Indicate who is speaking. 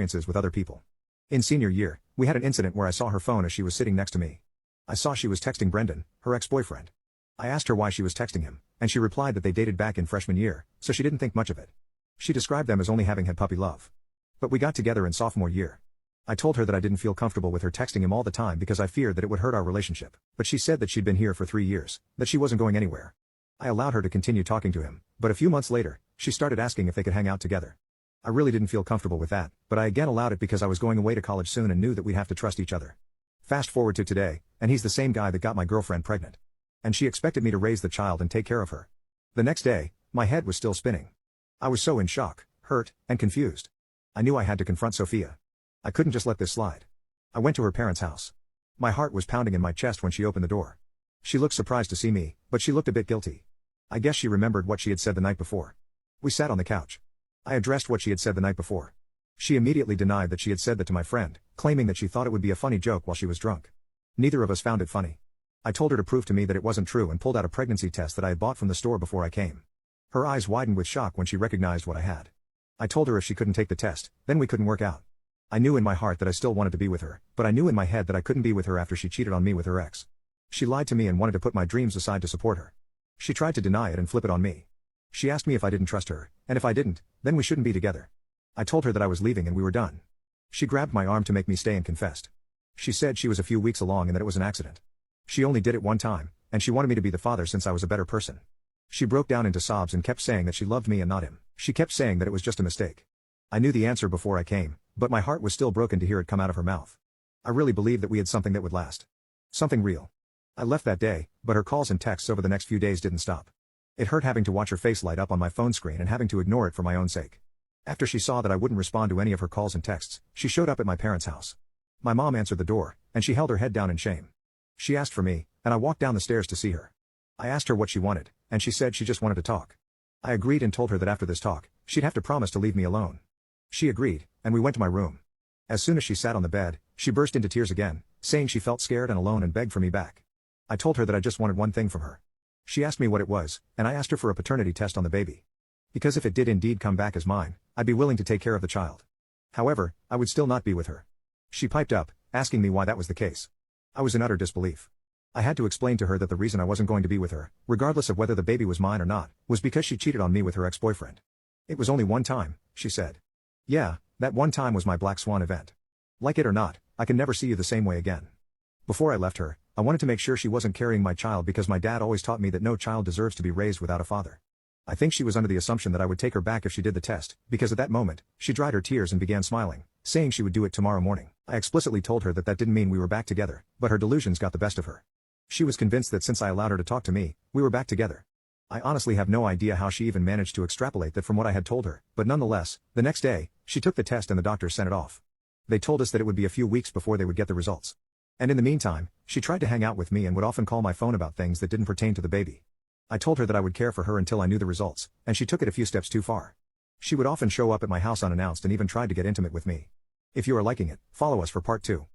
Speaker 1: experiences with other people. In senior year, we had an incident where I saw her phone as she was sitting next to me. I saw she was texting Brendan, her ex-boyfriend. I asked her why she was texting him, and she replied that they dated back in freshman year, so she didn't think much of it. She described them as only having had puppy love. But we got together in sophomore year. I told her that I didn't feel comfortable with her texting him all the time because I feared that it would hurt our relationship, but she said that she'd been here for 3 years, that she wasn't going anywhere. I allowed her to continue talking to him, but a few months later, she started asking if they could hang out together. I really didn't feel comfortable with that, but I again allowed it because I was going away to college soon and knew that we'd have to trust each other. Fast forward to today, and he's the same guy that got my girlfriend pregnant. And she expected me to raise the child and take care of her. The next day, my head was still spinning. I was so in shock, hurt, and confused. I knew I had to confront Sophia. I couldn't just let this slide. I went to her parents' house. My heart was pounding in my chest when she opened the door. She looked surprised to see me, but she looked a bit guilty. I guess she remembered what she had said the night before. We sat on the couch. I addressed what she had said the night before. She immediately denied that she had said that to my friend, claiming that she thought it would be a funny joke while she was drunk. Neither of us found it funny. I told her to prove to me that it wasn't true and pulled out a pregnancy test that I had bought from the store before I came. Her eyes widened with shock when she recognized what I had. I told her if she couldn't take the test, then we couldn't work out. I knew in my heart that I still wanted to be with her, but I knew in my head that I couldn't be with her after she cheated on me with her ex. She lied to me and wanted to put my dreams aside to support her. She tried to deny it and flip it on me. She asked me if I didn't trust her, and if I didn't, then we shouldn't be together. I told her that I was leaving and we were done. She grabbed my arm to make me stay and confessed. She said she was a few weeks along and that it was an accident. She only did it one time, and she wanted me to be the father since I was a better person. She broke down into sobs and kept saying that she loved me and not him. She kept saying that it was just a mistake. I knew the answer before I came, but my heart was still broken to hear it come out of her mouth. I really believed that we had something that would last. Something real. I left that day, but her calls and texts over the next few days didn't stop. It hurt having to watch her face light up on my phone screen and having to ignore it for my own sake. After she saw that I wouldn't respond to any of her calls and texts, she showed up at my parents' house. My mom answered the door, and she held her head down in shame. She asked for me, and I walked down the stairs to see her. I asked her what she wanted, and she said she just wanted to talk. I agreed and told her that after this talk, she'd have to promise to leave me alone. She agreed, and we went to my room. As soon as she sat on the bed, she burst into tears again, saying she felt scared and alone and begged for me back. I told her that I just wanted one thing from her. She asked me what it was, and I asked her for a paternity test on the baby. Because if it did indeed come back as mine, I'd be willing to take care of the child. However, I would still not be with her. She piped up, asking me why that was the case. I was in utter disbelief. I had to explain to her that the reason I wasn't going to be with her, regardless of whether the baby was mine or not, was because she cheated on me with her ex-boyfriend. It was only one time, she said. Yeah, that one time was my black swan event. Like it or not, I can never see you the same way again. Before I left her, I wanted to make sure she wasn't carrying my child because my dad always taught me that no child deserves to be raised without a father. I think she was under the assumption that I would take her back if she did the test, because at that moment, she dried her tears and began smiling, saying she would do it tomorrow morning. I explicitly told her that that didn't mean we were back together, but her delusions got the best of her. She was convinced that since I allowed her to talk to me, we were back together. I honestly have no idea how she even managed to extrapolate that from what I had told her, but nonetheless, the next day, she took the test and the doctors sent it off. They told us that it would be a few weeks before they would get the results. And in the meantime, she tried to hang out with me and would often call my phone about things that didn't pertain to the baby. I told her that I would care for her until I knew the results, and she took it a few steps too far. She would often show up at my house unannounced and even tried to get intimate with me. If you are liking it, follow us for part 2.